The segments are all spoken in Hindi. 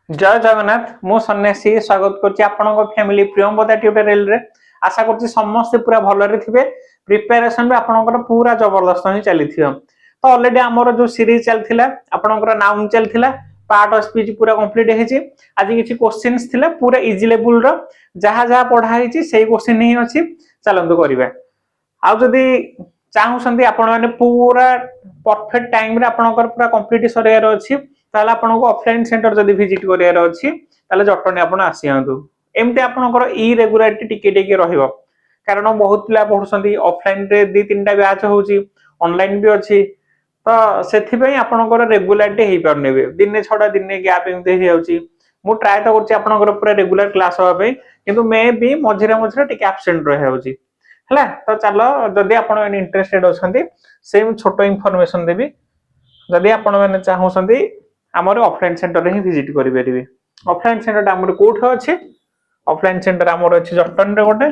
जय जगन्नाथ मु सन्यासी स्वागत करछि आपनक फैमिली प्रियंवदा ट्यूटोरियल रे आशा करछि समस्त पूरा भलरे थिबे प्रिपरेशन भी आपनकर पूरा जबरदस्त ही चलीथियो तो ऑलरेडी हमर जो सीरीज चलथिला आपनकर नाउन चलथिला पार्ट ऑफ स्पीच पूरा कंप्लीट हेछि आज किछि क्वेश्चंस थिला पूरा इजी लेवल रो जहा जहा पढा हेछि सेही क्वेश्चन ही अछि चलंतु करिवे आ जदी चाहू संती आपण माने पूरा परफेक्ट टाइम रे आपनकर पूरा कंप्लीट सरियार अछि ताला आपनको ऑफलाइन सेंटर जदी विजिट करियार अछि ताले जटनी आपण आसीयंतु एमते आपनकर इरेगुलारिटी टिके टिके रहिबो कारण बहुत पिला पढुसंती ऑफलाइन रे दी तीनटा बैच होउची ऑनलाइन भी अछि तो सेथि पई आपनकर रेगुलारिटी हेई परनेबे दिने छडा दिने गैप एमते हे जाउची मु ट्राई तो करची आपनकर पूरा रेगुलर क्लास होबा पई किंतु मे भी मझिरे मझिरे टिके एब्सेंट रहि जाउची हला तो चलो जदी आपण माने इंटरेस्टेड अछंती सेम छोटो इन्फॉर्मेशन देबी जदी आपण माने चाहउसंती हमर ऑफलाइन सेंटर रे ही विजिट करि परिबे ऑफलाइन सेंटर हमर कोठ अछि ऑफलाइन सेंटर हमर अछि जटन रे गोटे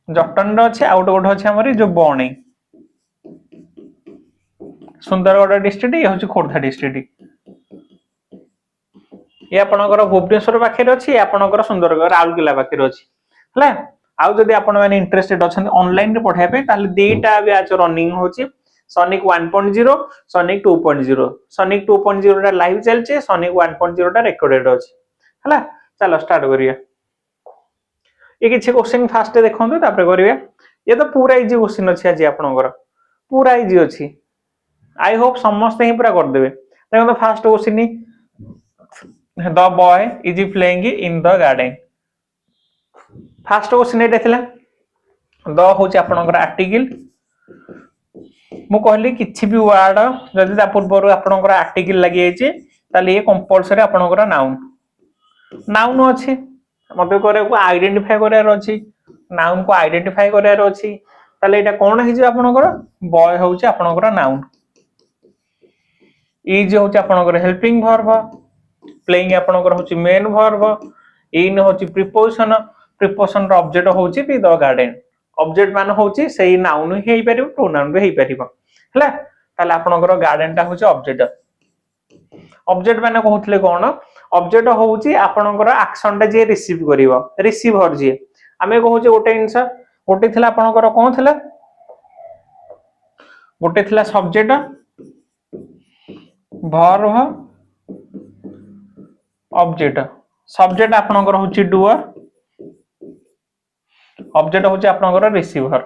जटन रे अछि आउट गोटे अछि हमर जो बणी सुंदरगढ़ डिस्ट्रिक्ट ये होछि खोर्धा डिस्ट्रिक्ट ये आपनकर भुवनेश्वर पाखे अछि आपनकर सुंदरगढ़ राउरकेला पाखे अछि हला आउ जदी आपण माने इंटरेस्टेड अछन ऑनलाइन रे पढाय पे ताले देटा बैच रनिंग होछि सनिक 1.0 सनिक 2.0 सनिक 2.0 टा लाइव चलचे सनिक 1.0 टा रिकॉर्डेड अछि हला चलो स्टार्ट करिया ये किछि क्वेश्चन फास्ट देखंतु तापर करिवे ये तो पूरा इजी क्वेश्चन अछि आज आपनकर पूरा इजी अछि आई होप समस्त ही पूरा कर देबे देखो तो fast question the boy is playing in the garden fast question एटा थिला द होची आपनकर आर्टिकल मु कहली किछि भी वर्ड जदि ता पूर्व आपनकर आर्टिकल लागि आइचे ताले ये कंपलसरी आपनकर नाउन नाउन अछि मते करे को आइडेंटिफाई करार अछि नाउन को आइडेंटिफाई करार अछि ताले एटा कोन हिजो आपनकर बॉय होची आपनकर नाउन इज होची आपनकर हेल्पिंग वर्ब प्लेइंग आपनकर होची मेन वर्ब इन होची प्रीपोजिशन रो ऑब्जेक्ट होची बी द गार्डन ऑब्जेक्ट मान होची सेही नाउन ही हेई परिबो प्रोनाउन भी हेई परिबो हला ताले आपनकर गार्डन ता होची ऑब्जेक्ट ऑब्जेक्ट माने कहउतले कोन ऑब्जेक्ट होउची आपनकर एक्शन ता जे रिसीव करिवो रिसीवर जे आमे कहउचे गोटे इंसा गोटे थिला आपनकर कोन थिला गोटे थिला सब्जेक्ट वर्ब ऑब्जेक्ट सब्जेक्ट आपनकर होची डूअर ऑब्जेक्ट होची आपनकर रिसीवर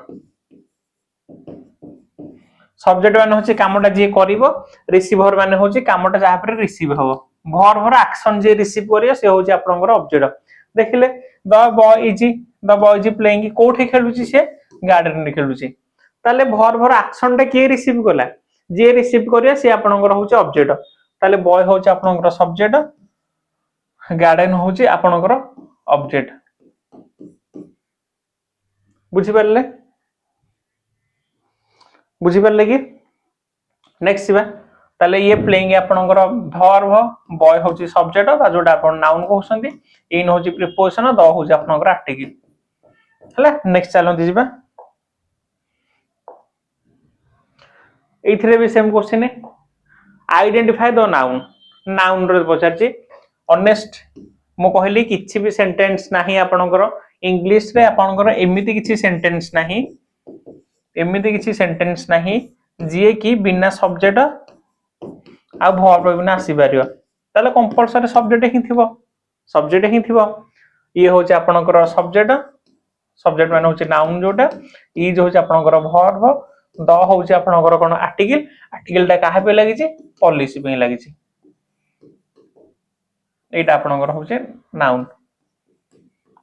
सब्जेक्ट माने होची कामटा जे करिवो रिसीवर माने होची कामटा जहा पर रिसीव हबो वर्ब रो एक्शन जे रिसीव करियो से होची आपनकर ऑब्जेक्ट देखिले द बॉय इज प्लेइंग कोठी खेलुची से गार्डन रे खेलुची ताले वर्ब रो एक्शन टा के रिसीव कला जे रिसीव करियो से आपनकर होची ऑब्जेक्ट ताले बॉय होची आपनकर सब्जेक्ट गार्डन होची आपनकर ऑब्जेक्ट बुझी परले कि नेक्स्ट सिबा ताले ये प्लेइंग आपनकर वर्ब बॉय होची सब्जेक्ट बा जोटा आपन नाउन कहउसंती इन होची प्रीपोजिशन द होची आपनकर आर्टिकल हला नेक्स्ट चलो दिजिबा एथिरे भी सेम क्वेश्चन है आइडेंटिफाई द नाउन नाउन रो पचारची ऑनेस्ट मु कहली किछि भी सेंटेंस नाही आपनकर इंग्लिश रे आपनकर एमिति किछि सेंटेंस नाही जे कि बिना सब्जेक्ट आ वर्ब बिना आसी परियो ताले कंपलसरी सब्जेक्ट ही थिबो ये होची आपनकर सब्जेक्ट माने होची नाउन जोटा इज होची आपनकर वर्ब द होची आपनकर कोन आर्टिकल ता काहे पे लागि छि पॉलिसी पे लागि छि एटा आपनकर होची नाउन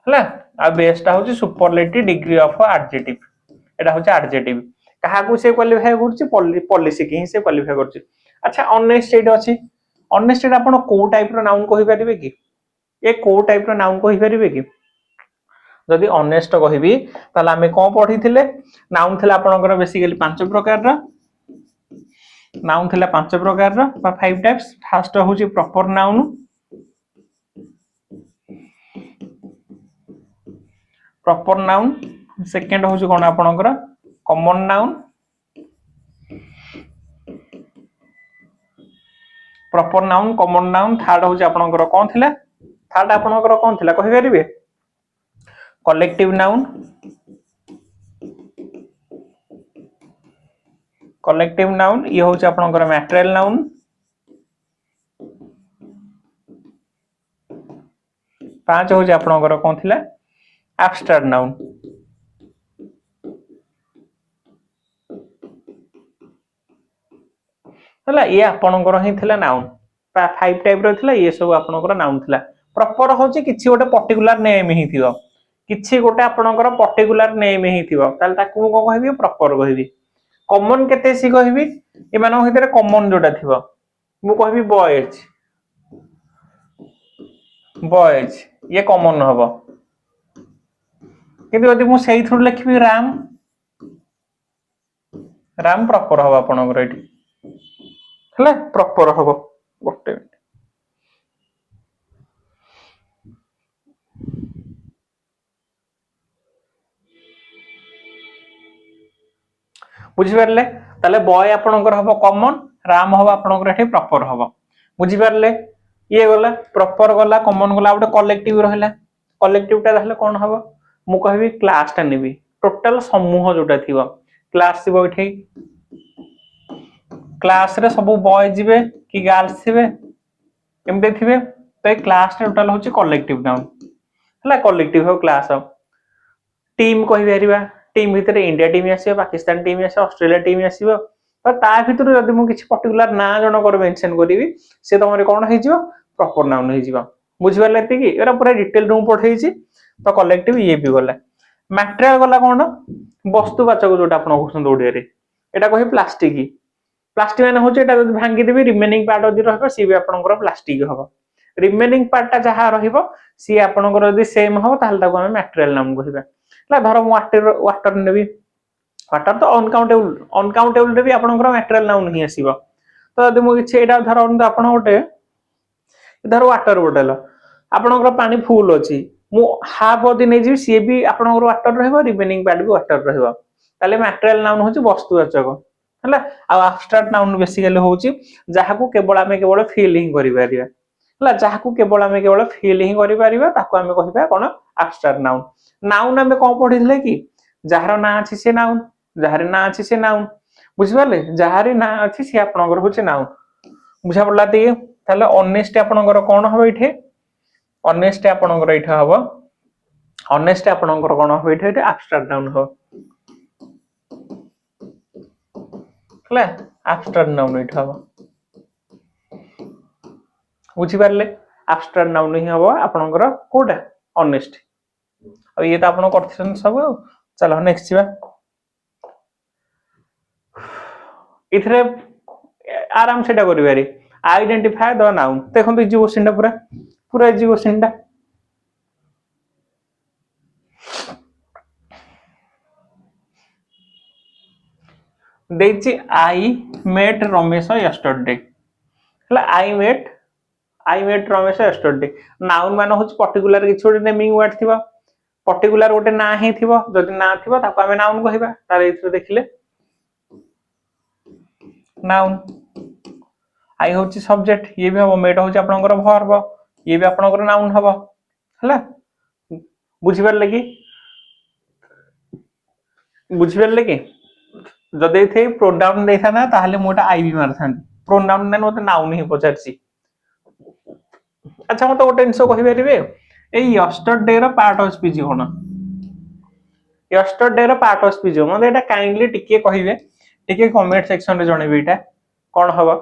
हला आ बेसटा होची सुपरलेटिव डिग्री ऑफ एडजेक्टिव एटा होची एडजेक्टिव कहा को से क्वालिफाई करछि पॉलिसी के ही से क्वालिफाई करछि अच्छा ऑनेस्ट एटा अछि ऑनेस्ट एटा आपण को टाइप रो नाउन कहि परिबे कि ए को टाइप रो नाउन कहि परिबे कि जदि ऑनेस्ट कहिबी ताला हमें कोन पढिथिले नाउन थिला आपनकर बेसिकली 5 प्रकार रा नाउन थिला 5 प्रकार रा बा 5 टाइप्स फर्स्ट होची प्रॉपर नाउन सेकंड होची कोन आपनकर common noun proper noun common noun third होची आपनकर कोन थिला थर्ड आपनकर कोन थिला कहि परिबे कलेक्टिव नाउन ये होची आपनकर मैटेरियल नाउन पांच होची आपनकर कोन थिला एब्स्ट्रैक्ट नाउन हला ये आपनकर ही थिला नाउन फाइव टाइप रो थिला ये सब आपनकर नाउन थिला प्रॉपर होची किछि गोटे पर्टिकुलर नेम ही थिवो किछि गोटे आपनकर पर्टिकुलर नेम ही थिवो ताल ताकू को कहबी प्रॉपर कहबी कॉमन केते सी कहबी ए मानो हितरे कॉमन जोटा थिवो मु कहबी बॉयज ये कॉमन हबो किंतु यदि मु सेही थ्रू लिखबी राम प्रॉपर हबो आपनकर एठी हला प्रॉपर हबो गोटे बुझी परले ताले बॉय आपनकर हबो कॉमन राम हबो आपनकर एठी प्रॉपर हबो बुझी परले ये गला प्रॉपर गला कॉमन गला गोटे कलेक्टिव रहला कलेक्टिव ता रहले कोन हबो मु कहबी क्लास ता नेबी टोटल समूह जोटा थिवो क्लास थिवो एठी क्लास रे सब बॉय जिवे कि गर्ल्स थिवे एमते थिवे तो क्लास टोटल होची कलेक्टिव नाउन हला कलेक्टिव हो क्लास ऑफ टीम कहि परिबा टीम भितरे इंडिया टीम आसीबो पाकिस्तान टीम आसीबो ऑस्ट्रेलिया टीम आसीबो तो ता भितरे यदि मु किछि पर्टिकुलर ना जण कर मेंशन करिवि से तमरे कोन हे जिवो प्रॉपर नाउन हे जिवो बुझि परले एति कि एरा पूरा डिटेल रू पठै छि तो कलेक्टिव ये भी गला मैटेरियल गला कोन वस्तुवाचक जोटा आपण कहउछन ओडिया रे एटा कहि प्लास्टिक माने होचे एटा भांगी देबी रिमेनिंग पार्ट यदि रहबो सी भी आपनकर प्लास्टिक हबो रिमेनिंग पार्ट ता जहा रहिबो सी आपनकर यदि सेम हबो ताहल ताको हम मैटेरियल नाम कहबा ला धर वाटर नेबी वाटर तो अनकाउंटेबल रे भी आपनकर मैटेरियल नाउन ही आसीबो तो यदि मु किछि एटा धर आपण गोटे धर वाटर बोतल आपनकर पानी फुल अछि मु हाफ यदि नै जी सी भी आपनकर वाटर रहबो रिमेनिंग पार्ट भी वाटर रहबो ताले मैटेरियल नाउन होची वस्तुवाचक हला आ एब्स्ट्रैक्ट नाउन बेसिकली होची जहा को केवल आमे केवल फील ही करि परिबा हला जहा को केवल आमे केवल फील ही करि परिबा ताको आमे कहिबा कोन एब्स्ट्रैक्ट नाउन नाउन आमे कोन पढिले कि जहार ना अछि से नाउन जहार ना अछि से नाउन बुझि परले जहार ना अछि से आपनकर होची नाउन बुझा पडला ती ताले ऑनेस्ट आपनकर कोन हबो इठे ऑनेस्ट आपनकर इठे हबो ऑनेस्ट आपनकर कोन हबो इठे एब्स्ट्रैक्ट नाउन हो हला एब्स्ट्रैक्ट नाउन इठे हबो बुझि परले एब्स्ट्रैक्ट नाउन ही हबो आपनकर कोटा ऑनेस्ट अब ये तो आपन करथिसन सब चलो नेक्स्ट छिबा इथरे आराम सेटा करि बारी आइडेंटिफाई द नाउन देखो इजी क्वेश्चन पूरा इजी क्वेश्चन टा देछि आई मेट रमेश यस्टरडे हला I met Ramesh yesterday noun मान होच पर्टिकुलर किछ गोटे नेमिंग वर्ड थिबा पर्टिकुलर गोटे ना ही थिबो जदि ना थिबो ताको हमें नाउन कहिबा तार इथरे देखिले नाउन आई होची सब्जेक्ट ये भी हबो मेट होची आपनकर वर्ब ये भी आपनकर नाउन हबो हला बुझि परले कि जदि थे प्रोनाउन देथा ना ताहले मोटा आई भी मारथान प्रोनाउन ने मते नाउन ही पचारसी अच्छा मते गोटे इंसो कहि परिबे ए यस्टरडे रो पार्ट ऑफ स्पीच कोन यस्टरडे रो पार्ट ऑफ स्पीच मते एटा काइंडली टिके कहिबे टिके कमेंट सेक्शन रे जणेबे एटा कोन हबो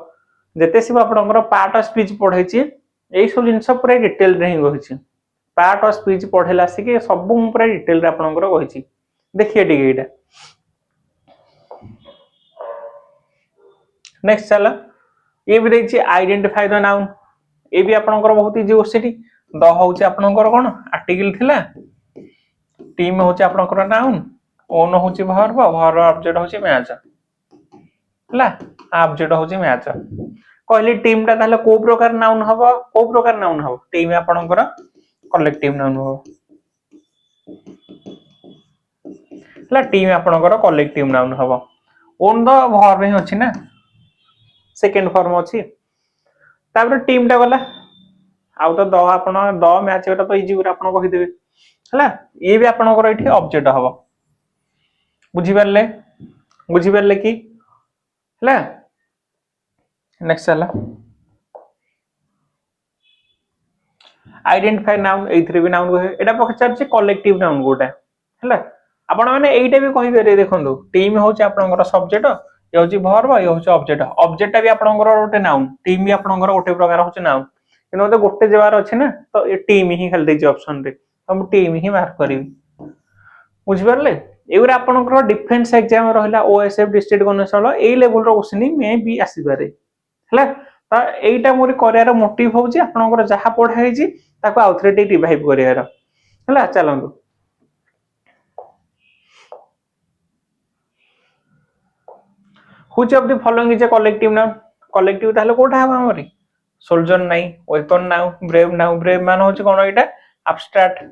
जते सब आपनकर पार्ट ऑफ स्पीच पढै छी एई सब जिंस पूरा डिटेल रे ही कहै छी पार्ट ऑफ स्पीच पढेला से कि सब पूरा डिटेल रे आपनकर कहै छी देखिए टिके एटा नेक्स्ट चला ये भी देखछि आइडेंटिफाई द नाउन ये भी आपनकर बहुत इजी क्वेश्चन द होछि आपनकर कोन आर्टिकल थिला टीम होछि आपनकर नाउन ओन होछि वर्ब ऑब्जेक्ट होछि मैच हला ऑब्जेक्ट होछि मैच कहली टीम ता ताले को प्रकार नाउन हबो टीम आपनकर कलेक्टिव नाउन हबो हला टीम आपनकर कलेक्टिव नाउन हबो ओन द वर्ब ही अछि ना सेकंड फॉर्म अछि तापर टीम टा गला आउ तो द आपण द मैच एटा तो इजी गुरा आपण कहि देबे हला ये भी आपनकर एठी ऑब्जेक्ट हबो बुझी परले कि हला नेक्स्ट हला आइडेंटिफाई नाउन एथरे भी नाउन कहे एटा पचार छै कलेक्टिव नाउन गोटा हला आपण माने एइटा भी कहि बेरे देखंतु टीम होचे आपनकर सब्जेक्ट ये होची वर्ब ये होची ऑब्जेक्ट ऑब्जेक्ट भी आपनकर गोटे नाउन टीम भी आपनकर गोटे प्रकार होचे नाउन किनो मते गोटे जबार अछि ना तो ए टीम ही खाली देछि ऑप्शन रे हम टीम ही मार्क करिवि बुझि परले एगुरा आपनकर डिफेंस एग्जाम रहला ओएसएफ डिस्ट्रिक्ट कनेक्शन ए लेवल रो क्वेश्चन मे भी आसी पारे हला त एइटा मोर करियार मोटिव होची आपनकर जहा पढा हेची ताको आउथरे रिवाइव करियार हला चलंतु Which of the following is a collective noun? Collective ताहले कोठा हबा हमरी सोल्जर नाही वेपन नाउ ब्रेव मान होची कोन एटा एब्स्ट्रैक्ट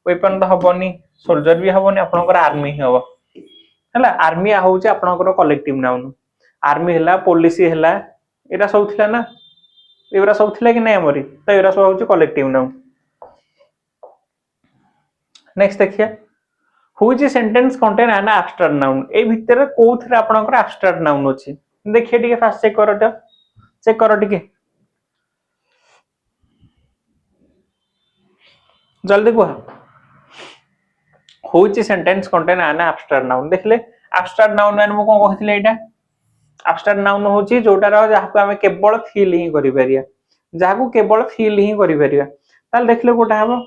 वेपन तो हबनी सोल्जर भी हबनी आपनकर आर्मी ही हबो हला आर्मी होची आपनकर कलेक्टिव नाउन आर्मी हला पुलिस हला एटा सब थिला ना एबरा सब थिला कि नै हमरी तो एबरा सब होची कलेक्टिव नाउन नेक्स्ट देखिए Which sentence contain an abstract noun? ए भितर कोथरे आपनकर abstract noun अछि देखिए ଟିକେ फास्ट चेक करो ଟିକେ जल्दी कुह Which sentence contain an abstract noun देखले abstract noun माने मु कोन कहितले एटा abstract noun होछि जोटा रो जाहा को हमें केवल फील ही करि परिया जाहा को केवल फील ही करि परिया ताल देखले कोटा हबो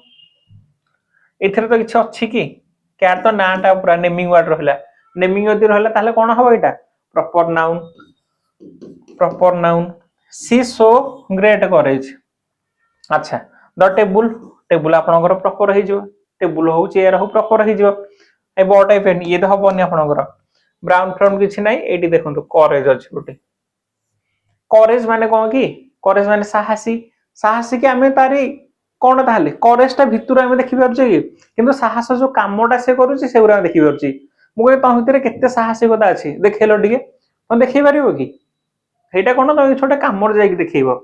एथरे तो किछ अछि कि क्या तो नाटा पूरा नेमिंग वर्ड रहला नेमिंग यदि रहला ताले कोन हबो एटा प्रॉपर नाउन सी सो ग्रेट करेज अच्छा द टेबल आपनकर प्रॉपर हे जो टेबल हो चेयर हो प्रॉपर हे जो ए बॉट पेन ये तो हबोनी आपनकर ब्राउन फ्रॉम किछि नै एटी देखंतु करेज अछि गोटे करेज माने कोन की करेज माने साहसी कि हमें तारी कोन ताले करेज ता भितुर हमें देखि परछे किंतु साहस जो कामटा से करूची से उरा देखि परछी मु के तो भितर केते साहसिकता अछि देखेलो दिके तो देखि परिबो कि हेटा कोन तो छोटे कामर जाई कि देखिबो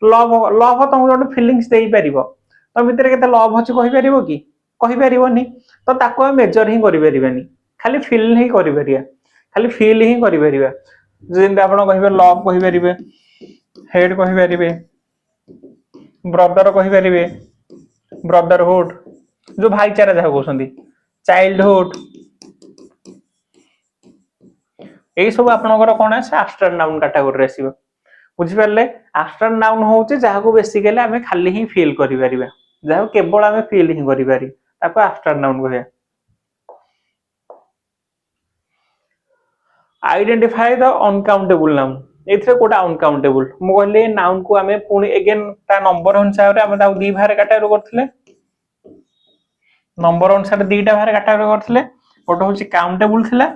लव तुम जो फीलिंग्स देई परिबो तो भितर केते लव अछि कहि परिबो कि कहि परिबोनी तो ताको मेजर ही करि परिबानी खाली फील ही करि परिया खाली फील ही करि परिबा जेंत आपण कहिबे लव कहि परिबे हेड कहि परिबे ब्रदर कहि परिबे ब्रदरहुड जो भाईचारा जहा कहउछंदी चाइल्डहुड एई सब आपनकर कोन আছে abstract noun कैटेगरी रे आसीबो बुझि परले abstract noun होचे जहा को बेसिकली हमें खाली ही फील करि परिबा जहा केवल हमें फील ही करि पारी ताको abstract noun कहया आइडेंटिफाई द अनकाउंटेबल नाउन एथरे कोटा अनकाउंटेबल मु कहले नाउन को हमें पुनी अगेन ता नंबर अनुसार रे हमें ता दी भारे कैटेगरी करथिले नंबर अनुसार दीटा भारे कैटेगरी करथिले ओटा होची काउंटेबल थिला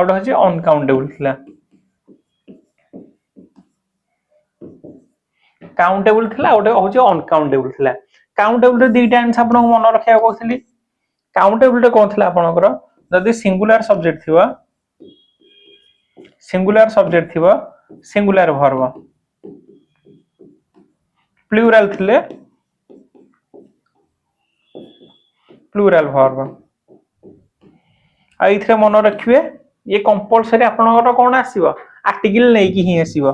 ओटा होची अनकाउंटेबल थिला काउंटेबल थिला ओटा होची अनकाउंटेबल थिला काउंटेबल रे दीटा आंसर आपन मन रखिया कहथिली काउंटेबल रे कोन थिला आपनकर जदि सिंगुलर सब्जेक्ट थिबो सिंगुलर वर्ब प्लूरल थिले प्लूरल वर्ब आ इथरे मन रखिबे ये कंपलसरी आपनकर कोन आसीबो आर्टिकल नै कि ही आसीबो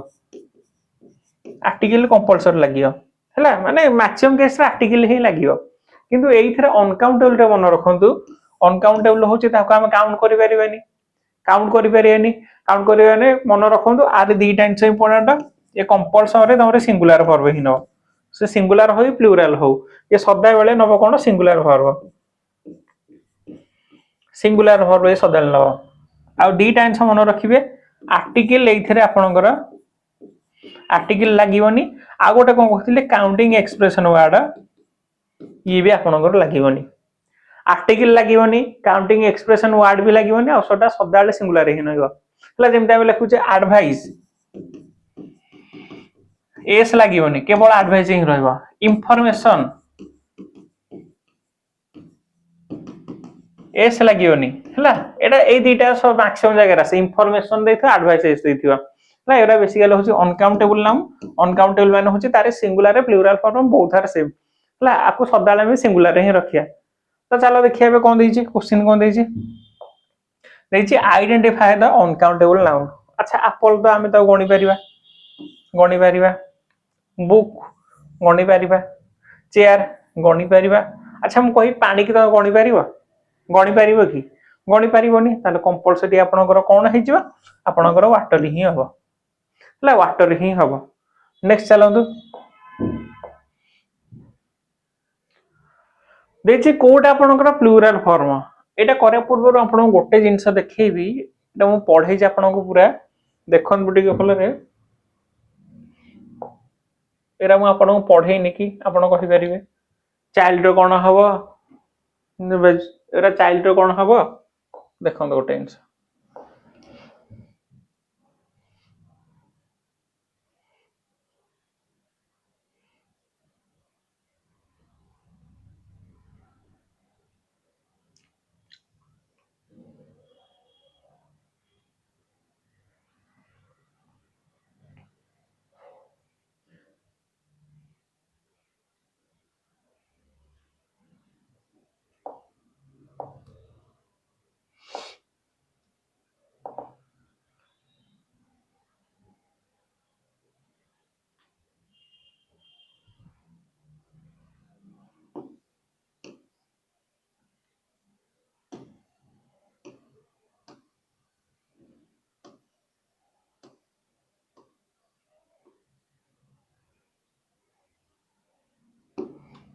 आर्टिकल कंपलसरी लागियो हैला माने मैक्सिमम केस रे आर्टिकल ही लागियो किंतु एइथरे अनकाउंटेबल रे मन रखंतु अनकाउंटेबल होची ताको हम काउंट करि परिबानी मन रखंतु आर दीटा आंसर इंपोर्टेंट ये कंपलसरी तमरे सिंगुलर वर्ब ही न से सिंगुलर होई प्लूरल हो ये सदा बेले नबो कोन सिंगुलर वर्ब ये सदा नबो आ दीटा आंसर मन रखिबे आर्टिकल एइथरे आपनकर आर्टिकल लागिवनी आ गोटे कोन कहथिले काउंटिंग एक्सप्रेशन वर्ड ये भी आपनकर लागिवनी आर्टिकल लागिवनी काउंटिंग एक्सप्रेशन वर्ड भी लागिवनी आ सदा सदाले सिंगुलर ही नइबो हला जेमता हम लिखुचे एडवाइस एस लागिवनी केवल एडवाइजिंग रहइबो इंफॉर्मेशन एस लागिवनी हला एटा ए दीटा सब मैक्सिमम जगह रे इंफॉर्मेशन देथो एडवाइस एस देथिबो ना एरा बेसिकली होची अनकाउंटेबल नाउन अनकाउंटेबल माने होची तारे सिंगुलर रे plural form both are same हला आपको सदाले में सिंगुलर रे ही रखिया तो चलो देखिए कोन देछि क्वेश्चन कोन देछि देछि आइडेंटिफाई द अनकाउंटेबल नाउन अच्छा एप्पल तो आमे तो गणी परिबा बुक गणी परिबा चेयर गणी परिबा अच्छा हम कहि पानी की तो गणी परिबो कि गणी परिबोनी ताले कंपलसरी आपनकर कोन हे जिवो आपनकर वाटर ही हबो हला वाटर ही हबो नेक्स्ट चलंतु देछि कोड आपनकर प्लुरल फॉर्म एटा करे पूर्व आपन गोटे जिंस देखैबी एटा मु पढै जे आपनको पूरा देखन बुटी के फल रे एरा मु आपनको पढै नि कि आपन कहि परिबे चाइल्ड रो कोन हबो एरा चाइल्ड रो कोन हबो देखन गोटे जिंस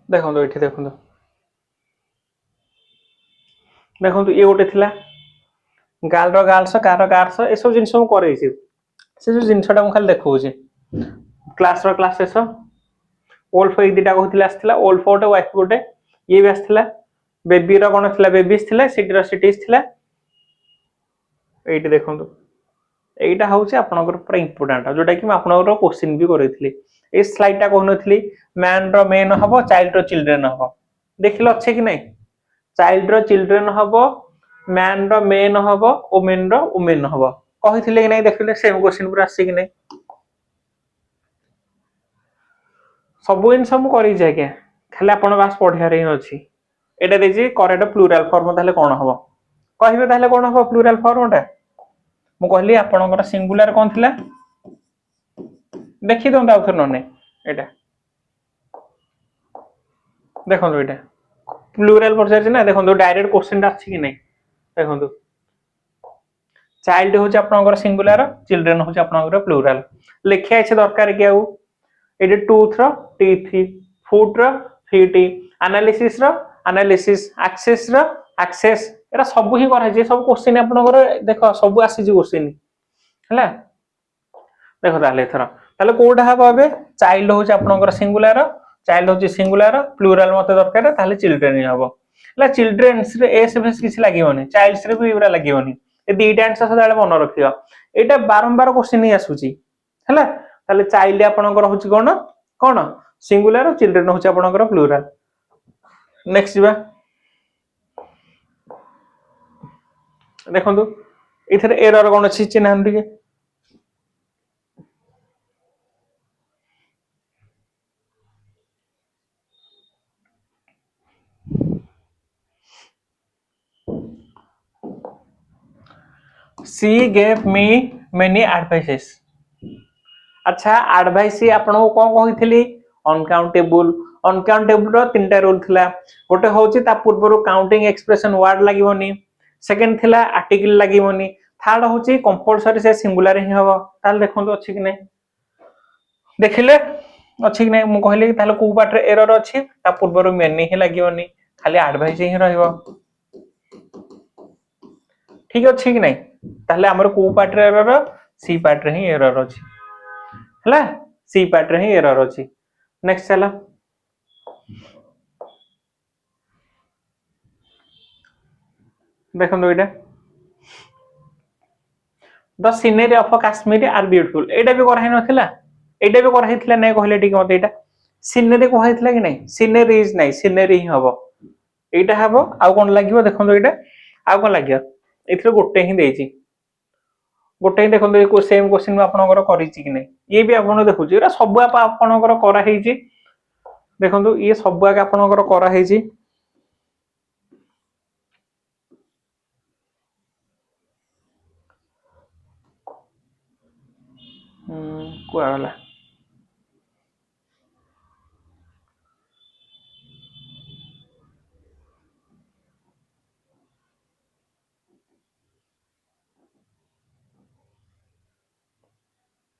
देखो एठी देखो ये गोटे थिला गाल रो गाल्स कार गार्स ए सब जिंस हम करै छी से जो जिंसटा हम खाली देखौ छी क्लास रो क्लास एसो ओल्फ एक दिटा कहथिला आस्थिला ओल्फ गोटे वाइफ गोटे ये भी आस्थिला बेबी रो कोन थिला बेबीज थिला सिटी रो सिटीज थिला एठी देखंतु एटा होउची आपनकर पूरा इंपोर्टेंट जोटा कि मैं आपनकर क्वेश्चन भी करैथली ए स्लाइड टा कहनथली मैन रो मेन हबो चाइल्ड रो चिल्ड्रन हबो देखिलो अच्छे कि नहीं चाइल्ड रो चिल्ड्रन हबो मैन रो मेन हबो वुमेन रो वुमेन हबो कहिथिले कि नहीं देखिले सेम क्वेश्चन पूरा आसी कि नहीं सब इन सब करि जाय के खाली आपन बास पढिया रे अछि एटा देजी करेक्ट प्लुरल फॉर्म ताले कोन हबो कहिबे ताले कोन हबो प्लुरल फॉर्मटा मु कहली आपनकर सिंगुलर कोन थिला देखि दोंता उथर नने एटा देखो एटा प्लुरल पचार ना देखो डायरेक्ट क्वेश्चन आछि कि नहीं देखो चाइल्ड होची आपनकर सिंगुलर चिल्ड्रन होची आपनकर प्लुरल लिखिया छै दरकार कि आउ एटे टूथ रो टीथ फुट रो फीट एनालिसिस रो एनालिसिस एक्सेस रो एक्सेस एरा सब ही करा जे सब क्वेश्चन आपनकर देखो सब आसी जे क्वेश्चन हला देखो ताले कोडा हबो बे चाइल्ड होची आपनकर सिंगुलर चाइल्ड होची सिंगुलर प्लुरल मते दरकार ताले चिल्ड्रन ही हबो हला चिल्ड्रन्स रे एस एस किछि लागिवनी चाइल्ड्स रे भी इबरा लागिवनी ए दीटा आंसर सदाले मन रखियो एटा बारंबार क्वेश्चन ही आसुची हला ताले चाइल्ड आपनकर होची कोन सिंगुलर चिल्ड्रन होची आपनकर प्लुरल नेक्स्ट बा देखंतु इथरे एरर कोन अछि चिन्ह हम दिके she gave me many advices अच्छा एडवाइस आपन को कहिथली अनकाउंटेबल रो तीनटा रूल थिला गोटे होची ता पूर्वरो काउंटिंग एक्सप्रेशन वर्ड लागिवनी सेकंड थिला आर्टिकल लागिवनी थर्ड होची कंपलसरी से सिंगुलर ही हबो ताल देखंतु अछि कि नै देखिले अछि कि नै मु कहली ताले को पार्ट रे एरर अछि ता पूर्वरो मेनी ही लागिवनी खाली एडवाइस ही रहइबो ठीक अछि कि नै ताले हमर को पार्ट रे एरर सी पार्ट रे ही एरर अछि हला सी पार्ट रे ही एरर अछि नेक्स्ट चला देखो एटा the scenery of Kashmir are beautiful एटा भी करहाइ नथिला एटा भी करहाइथिला नै कहले ठीक मते एटा सीनरी कहैथिला कि नै सीनरी इज नै सीनरी ही हबो एटा हबो आ कोन लागिवो देखो एटा आ कोन लागियो एथरे गोटे ही देछि गोटे देखो सेम क्वेश्चन आपनकर करिछि कि नै ये भी आपन देखुछि एरा सब आपनकर करा हेछि देखो ये सब आगे आपनकर करा हेछि कुआ गला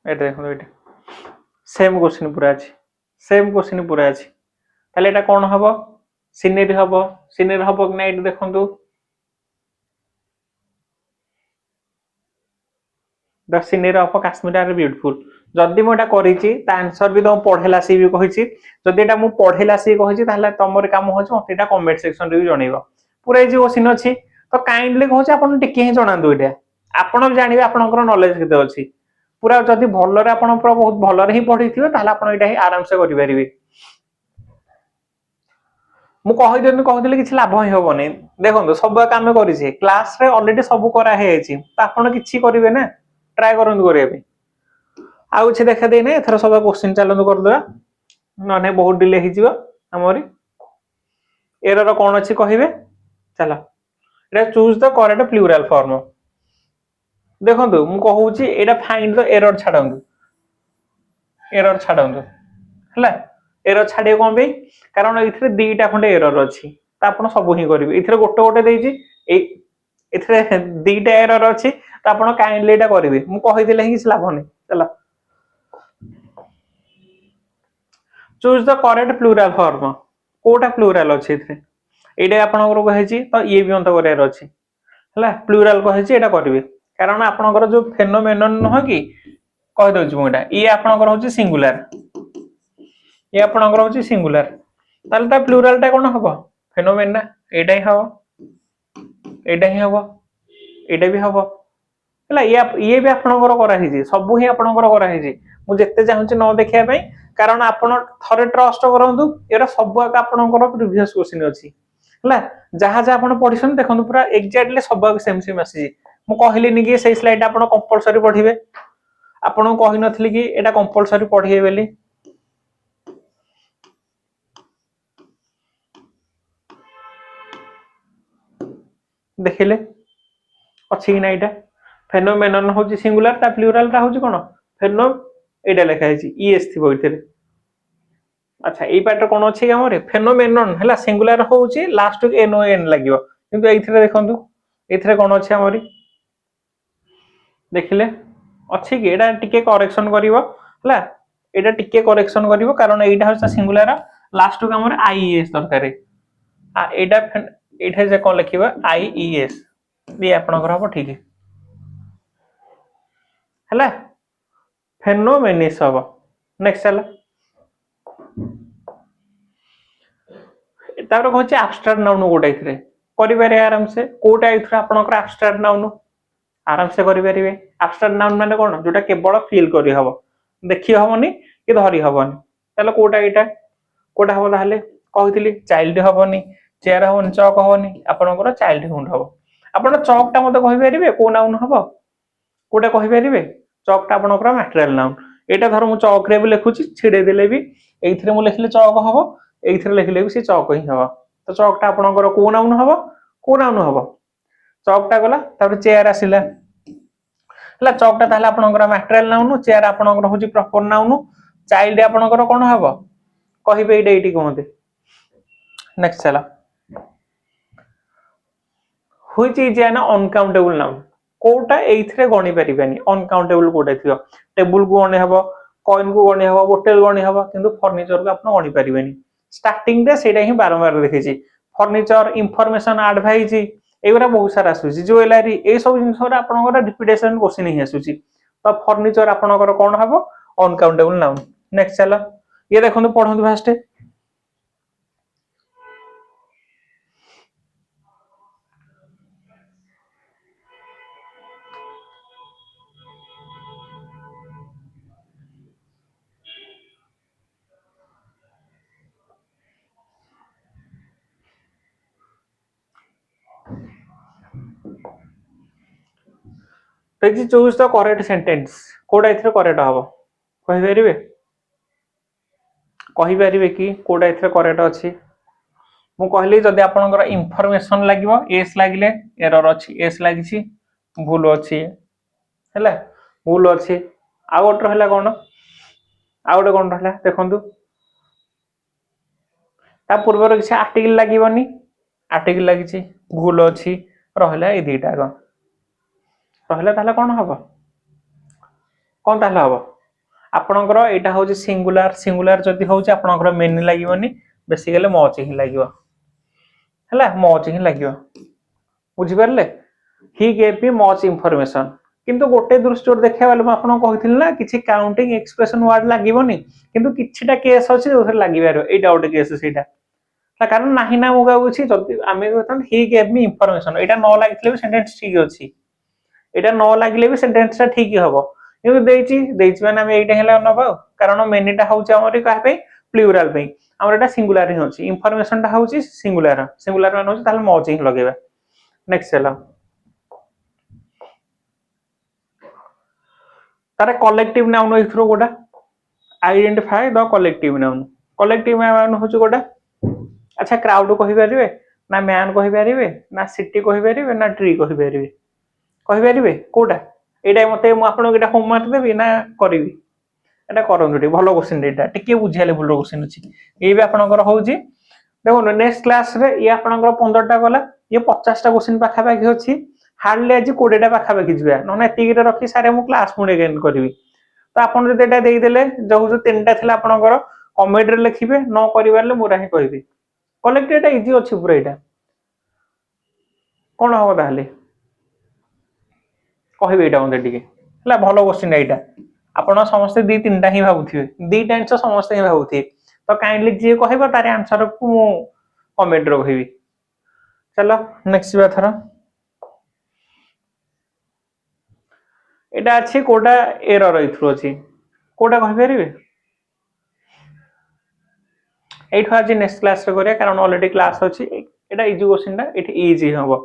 एटा देखो एटा सेम क्वेश्चन पूरा अछि सेम क्वेश्चन पूरा अछि ताले एटा कोन हबो सिनेरी हबो कि नै एटा देखंतु the scenery of Kashmir are beautiful जदि मु एटा करिछि ता आंसर भी तुम पढेला सी भी कहिछि जदि एटा मु पढेला सी कहिछि ताले तमर काम होछ मते एटा कमेंट सेक्शन रे भी जणैबो पूरा ए जे क्वेश्चन अछि तो काइंडली कहूछ आपन टिके ही जणांदु एटा आपन भी जानिबे आपनकर नॉलेज केते अछि पूरा जदि भलरे आपन पूरा बहुत भलरे ही पढिथिबे ताले आपन एटा ही आराम से करि परिबे मु कहि देनु कहथिले किछि लाभ ही होबनी देखंतु सब काम करिछि क्लास रे ऑलरेडी सब करा हे अछि त आपन किछि करिवे ना ट्राई करंतु करिवे पे आउ छै देखा देने एथरा सब क्वेश्चन चालू कर दवा न नै बहुत डिले हि जिवो हमरी एरर कोन अछि कहिबे चला एटा choose the correct plural form देखंतु मु कहूची एटा फाइंड द एरर छाडंतु हला एरर छाडियो कोन बे कारण इथरे दीटा खंडे एरर अछि त आपण सब ही करिवे इथरे गोटे गोटे देइची ए इथरे दीटा एरर अछि त आपण काइंडली एटा करिवे मु कहि देले ही लाभ नै चला choose the correct plural form कोटा प्लूरल अछि इथरे एटा आपण कहिछि त ये भी अंत करियार अछि हला प्लूरल कहिछि एटा करिवे कारण आपनकर जो फेनोमेनन न कि कहि दउछि मु एटा ये आपनकर होछि सिंगुलर ये आपनकर होछि सिंगुलर ताले ता प्लूरल ता कोन हबो फेनोमेना एटा ही हबो एटा ही हबो एटा भी हबो हला ये भी आपनकर करा हिछि सब ही आपनकर करा हिछि मु जत्ते चाहूछि न देखिया पई कारण आपण थरे ट्रस्ट करंतु एरा सब आपनकर प्रीवियस क्वेश्चन अछि हला जहा जहा आपण पढिसन देखंतु पूरा एग्जैक्टली सब सेम सेम आसी मु कहलिनी कि सेई स्लाइड आपण कंपलसरी पढिबे आपण कहि नथली कि एटा कंपलसरी पढिबे बेली देखिले अछि कि ना एटा फेनोमेनन होची सिंगुलर ता प्लूरल ता होची कोन फेनो एटा लेखा हिची ईएस थिबो इथरे अच्छा एई पार्ट कोन अछि हमरे फेनोमेनन हला सिंगुलर होची लास्ट एन ओ एन लागियो किंतु एइथरे देखंतु एइथरे कोन अछि हमरी देखिले अछि कि एटा टिके करेक्शन करिवो हला एटा टिके करेक्शन करिवो कारण एइटा होचा सिंगुलर लास्ट को हमरे IS दरकारे uh Etah एठे J cone लिखिबा IES भी आपनकर हबो ठीक हला फेनोमेनिस हबो नेक्स्ट चला तापर कहछि एब्स्ट्रैक्ट नाउन कोटा इथरे करि पारे आराम से कोटा इथरे आपनकर एब्स्ट्रैक्ट नाउन आराम से करि परिबे एब्स्ट्रैक्ट नाउन माने कोन जोटा केवल फील करि हबो देखि हबोनी कि धरि हबोनी ताले कोटा एटा कोटा हबो ताले कहितली चाइल्ड हबोनी चेयर हबोनी चौक हबोनी आपनकर चाइल्ड हुड हबो आपण चौक ता मते कहि परिबे को नाउन हबो कोटा कहि परिबे चौक ता आपनकर मटेरियल नाउन एटा धर मु चौक रे भी लिखुची छिडे देले भी एइथरे मु लिखले चौक हबो एइथरे लिखले भी से चौक ही हबो तो चौक ता आपनकर को नाउन हबो चौक ता गला तापर चेयर आसिला हला चौक ता ताले आपनकर मटेरियल नाउन चेयर आपनकर होची प्रॉपर नाउन चाइल्ड आपनकर कोन हबो कहिबे एटा एटी कोनते नेक्स्ट चला which is an uncountable noun कोटा एइथरे गणी परिबानी अनकाउंटेबल कोटा थियो टेबल को गणी हबो कॉइन को गणी हबो बोतल गणी हबो किंतु फर्नीचर को आपण गणी परिबानी स्टार्टिंग रे सेटा ही बारंबार देखिछि फर्नीचर इंफॉर्मेशन एडवाइस एगुरा बहुत सारा आसुची ज्वेलरी ए सब जिंस रा आपनकर रिपीटेशन क्वेश्चन ही आसुची तो फर्नीचर आपनकर कोन हबो अनकाउंटेबल नाउन नेक्स्ट चला ये देखंतु पढंतु फास्ट देखिए चूज द करेक्ट सेंटेंस कोडा इथरे करेक्ट हबो कहि परिबे कि कोडा इथरे करेक्ट अछि मु कहली जदि आपनकर इंफॉर्मेशन लागिवो एस लागिले एरर अछि एस लागिछि भूल अछि हैला भूल अछि आ गोटर हैला कोन आ गोटे कोन रहला देखंतु ता पूर्वर किसी आर्टिकल लागिवनी आर्टिकल लागिछि भूल अछि रहला ए दुईटा ग रहला ताले कोन हबो कोन ताले हबो आपनकर एटा होछि सिंगुलर सिंगुलर जदि होछि आपनकर मेनी लागिवनी बेसिकली मच ही लागिवो हैला मच ही लागिवो बुझि परले he gave me much information किंतु गोटे दृष्टि देखा बेले आपन कहिथिल ना किछि काउंटिंग एक्सप्रेशन वर्ड लागिवनी किंतु किछिटा केस अछि जोथर लागि बारो एटा गोटे केस सीटा कारण नाही ना मुगा बुछि जदि आमे कहतन ही गेव मी इंफॉर्मेशन एटा न लागितले भी सेंटेंस ठीक अछि एटा न लागिले भी सेंटेंस ता ठीक हबो किंतु देइछि माने आमे एटा हेला नबा कारण मेनीटा होछि हमर कहा पे प्लुराल पे हमर एटा सिंगुलर ही होछि इंफॉर्मेशन ता होछि सिंगुलर सिंगुलर मान होछि ताले मच ही लगेबा नेक्स्ट चला तारे कलेक्टिव नाउन इथरो गोटा आइडेंटिफाई द कलेक्टिव नाउन होछि गोटा अच्छा क्राउड कहि परिबे ना मैन कहि परिबे ना सिटी कहि परिबे ना ट्री कहि परिबे कोटा एटा मते मु आपन एटा होमवर्क देबी ना करिवि एटा करंतु भलो क्वेश्चन एटा टिके बुझियाले भलो क्वेश्चन अछि ए भी आपनकर होउछि देखो नेक्स्ट क्लास रे ये आपनकर 15 टा गला ये 50 टा क्वेश्चन पाखा पाखी अछि हार्डली आज 20 टा पाखा पाखी जिबा नने एतिक रे रखी सारे मु क्लास पुणे गेन करबी तो आपन जदि एटा देई देले जो तीनटा थिला आपनकर कमेंट रे लिखिबे न करिबाले मोरा ही कहबी कलेक्ट एटा इजी अछि पुरा एटा कोन हो ताले कहबे एटा ओंदे टिके हला भलो क्वेश्चन एटा आपण समस्त दी तीनटा ही भाबुथिबे दीटा आंसर समस्त ही भाबुथिबे तो काइंडली जे कहबो तारे आंसर को कमेंट रो कहबी चलो नेक्स्ट बाथरा एटा अछि कोडा एरर इथरो अछि कोडा कहि परिबे एठो आज नेक्स्ट क्लास रे करिया कारण ऑलरेडी क्लास अछि एटा इजी क्वेश्चन ता एठी इजी हबो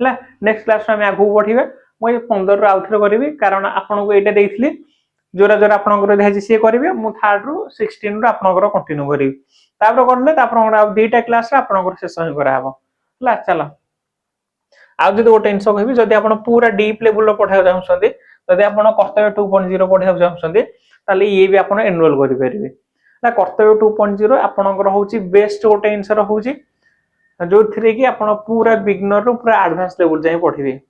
हला नेक्स्ट क्लास में आगु बढ़िबे मु 15 रो आउथरे करबी कारण आपन को एटा देइथली जोरा जोरा आपन को देहाजि से करबे मु थर्ड रो 16 रो आपन को कंटिन्यू करबी तापर करले तापर आ दुईटा क्लास रे आपन को सेशन करा हबो हला चला आ जदि गोटे इनसो कहबी जदि आपन पूरा डीप लेवल रो पढाय जाउछंदी जदि आपन कर्तव्य 2.0 पढाय जाउछंदी ताले ये भी आपन एनरोल करि परिबे ना कर्तव्य 2.0 आपनकर होची बेस्ट गोटे आंसर होची जो थरे कि आपण पूरा बिगिनर रो पूरा एडवांस लेवल जाय पढिबे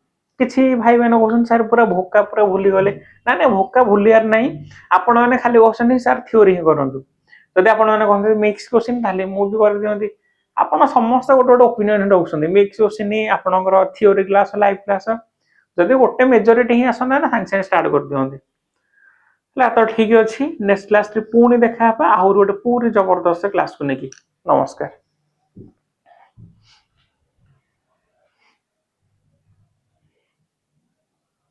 किछि भाई बहन कोसन सर पूरा भोका पूरा भूली गले ना ना भोका भूलियार नाही आपण माने खाली क्वेश्चन सर थ्योरी ही करंतु जदि आपण माने कहते मिक्स क्वेश्चन ताले मु भी कर दियंती आपण समस्त गोटे गोटे ओपिनियन रखुछंदी मिक्स क्वेश्चन ही आपनकर थ्योरी क्लास लाइव क्लास जदि गोटे मेजॉरिटी ही आसना ना सांग स्टार्ट कर दियंती ला तो ठीक अछि नेक्स्ट क्लास रे पुणी देखा आ और गोटे पूरी जबरदस्त क्लास को नेकी नमस्कार।